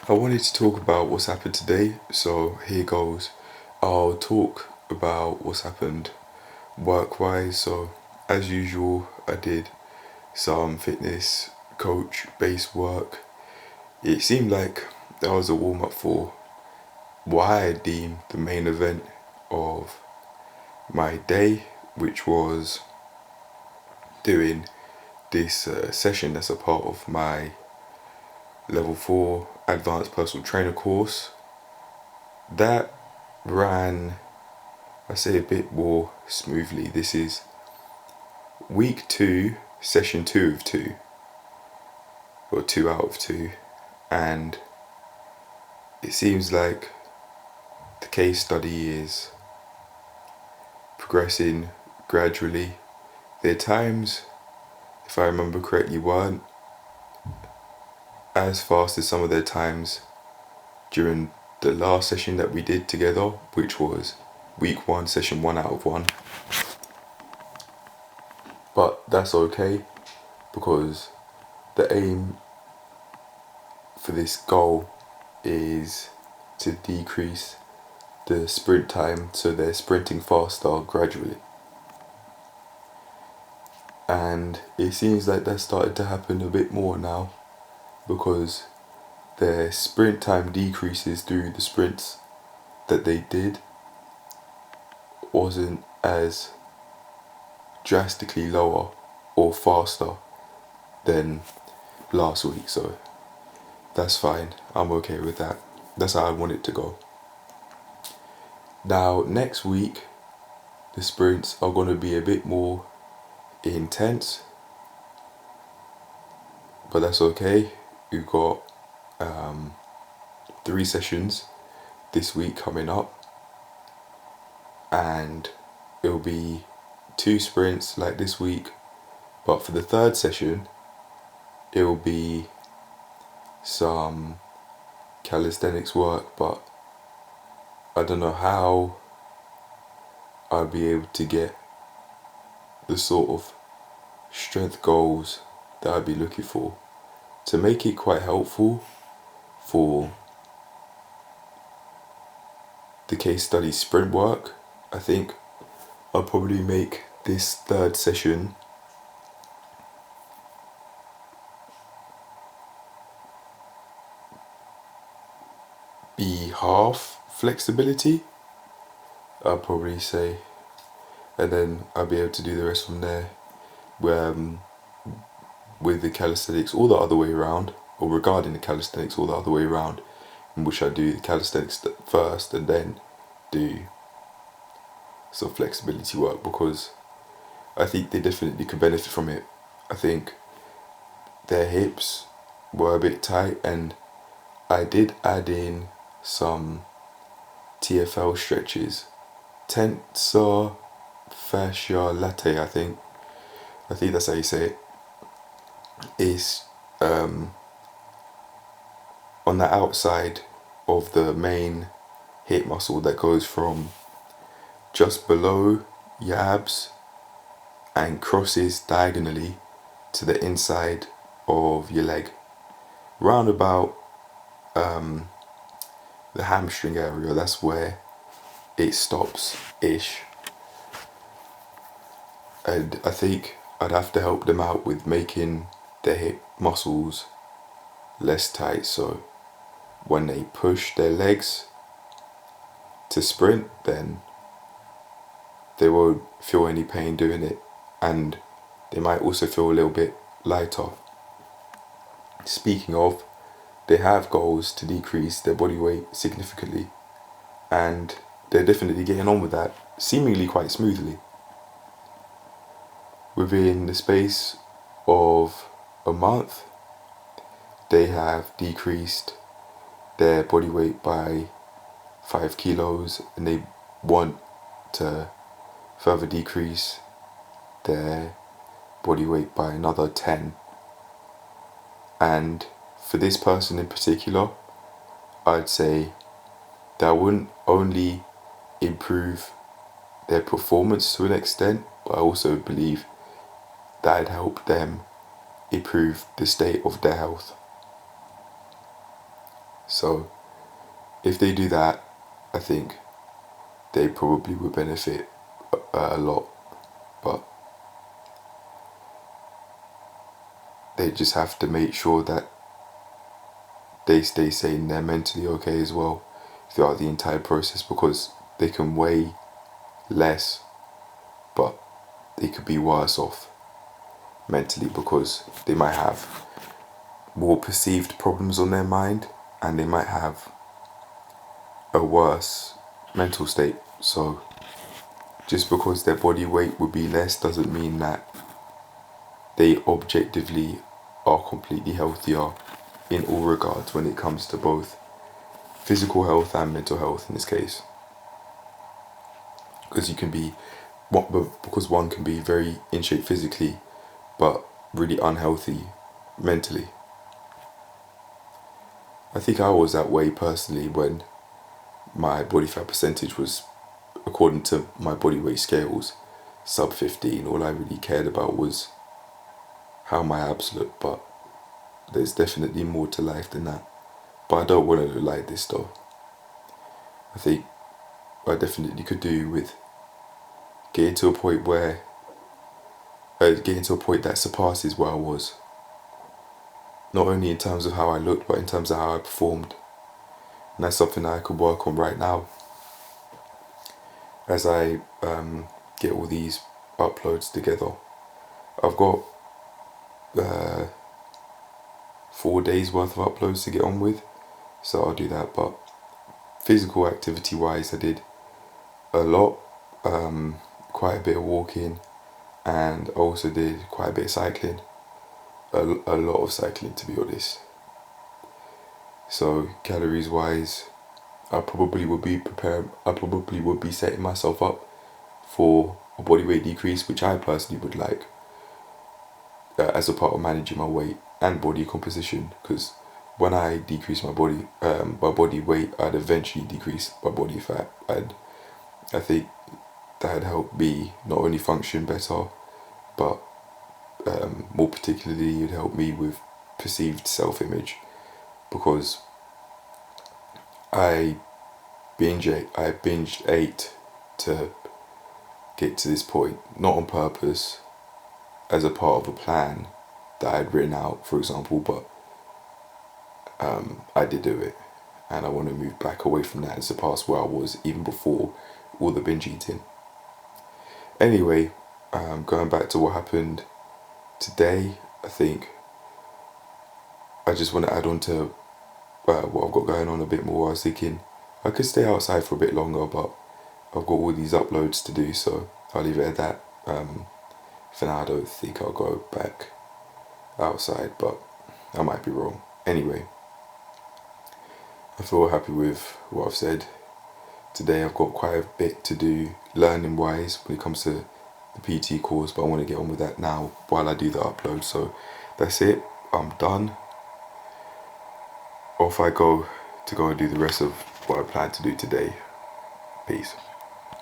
I wanted to talk about what's happened today, so here goes. I'll talk about what's happened work wise. So, as usual, I did some fitness coach based work. It seemed like that was a warm up for what I deem the main event of my day, which was doing this session that's a part of my level 4 advanced personal trainer course. That ran, I say, a bit more smoothly. This is week 2, session 2 of 2, or 2 out of 2, and it seems like the case study is progressing gradually. There are times, if I remember correctly, weren't as fast as some of their times during the last session that we did together, which was week 1, session 1 out of 1. But that's okay, because the aim for this goal is to decrease the sprint time so they're sprinting faster gradually. And it seems like that's started to happen a bit more now, because their sprint time decreases through the sprints that they did wasn't as drastically lower or faster than last week, so that's fine. I'm okay with that. That's how I want it to go. Now, next week, the sprints are going to be a bit more intense, but that's okay. We've got 3 sessions this week coming up, and it'll be 2 sprints like this week, but for the 3rd session, it'll be some calisthenics work, but I don't know how I'll be able to get the sort of strength goals that I'd be looking for. To make it quite helpful for the case study sprint work, I think I'll probably make this 3rd session be half flexibility, I'll probably say, and then I'll be able to do the rest from there, where with the calisthenics all the other way around, or regarding the calisthenics all the other way around, in which I do the calisthenics first and then do some flexibility work, because I think they definitely could benefit from it. I think their hips were a bit tight, and I did add in some TFL stretches, tensor fascia latae, I think that's how you say it. Is on the outside of the main hip muscle that goes from just below your abs and crosses diagonally to the inside of your leg, round about the hamstring area. That's where it stops ish, and I think I'd have to help them out with making their hip muscles less tight, so when they push their legs to sprint, then they won't feel any pain doing it, and they might also feel a little bit lighter. Speaking of, they have goals to decrease their body weight significantly, and they're definitely getting on with that seemingly quite smoothly. Within the space of a month, they have decreased their body weight by 5 kilos, and they want to further decrease their body weight by another 10. And for this person in particular, I'd say that wouldn't only improve their performance to an extent, but I also believe that'd help them improve the state of their health. So if they do that, I think they probably would benefit a lot. But they just have to make sure that they stay sane, they're mentally okay as well throughout the entire process, because they can weigh less, but they could be worse off mentally because they might have more perceived problems on their mind and they might have a worse mental state. So just because their body weight would be less doesn't mean that they objectively are completely healthier in all regards when it comes to both physical health and mental health in this case. Because you can be, because one can be very in shape physically but really unhealthy mentally. I think I was that way personally when my body fat percentage was, according to my body weight scales, sub 15. All I really cared about was how my abs look, but there's definitely more to life than that. But I don't want to look like this though. I think I definitely could do with getting to a point where, getting to a point that surpasses where I was. Not only in terms of how I looked, but in terms of how I performed. And that's something that I could work on right now as I get all these uploads together. I've got 4 days worth of uploads to get on with, so I'll do that. But physical activity wise, I did a lot, quite a bit of walking, and I also did quite a bit of cycling, a lot of cycling to be honest. So calories wise, I probably would be setting myself up for a body weight decrease, which I personally would like, as a part of managing my weight and body composition, because when I decrease my body weight, I'd eventually decrease my body fat, and I think that'd help me not only function better, but more particularly it'd help me with perceived self-image, because I binged ate to get to this point, not on purpose, as a part of a plan that I'd written out, for example, but I did do it, and I want to move back away from that and surpass where I was even before all the binge eating. Anyway, going back to what happened today, I think I just want to add on to what I've got going on a bit more. I was thinking I could stay outside for a bit longer, but I've got all these uploads to do, so I'll leave it at that. For now, I don't think I'll go back outside, but I might be wrong. Anyway, I feel happy with what I've said. Today I've got quite a bit to do learning wise when it comes to the PT course, but I want to get on with that now while I do the upload. So that's it, I'm done. Off I go to go and do the rest of what I plan to do today. Peace.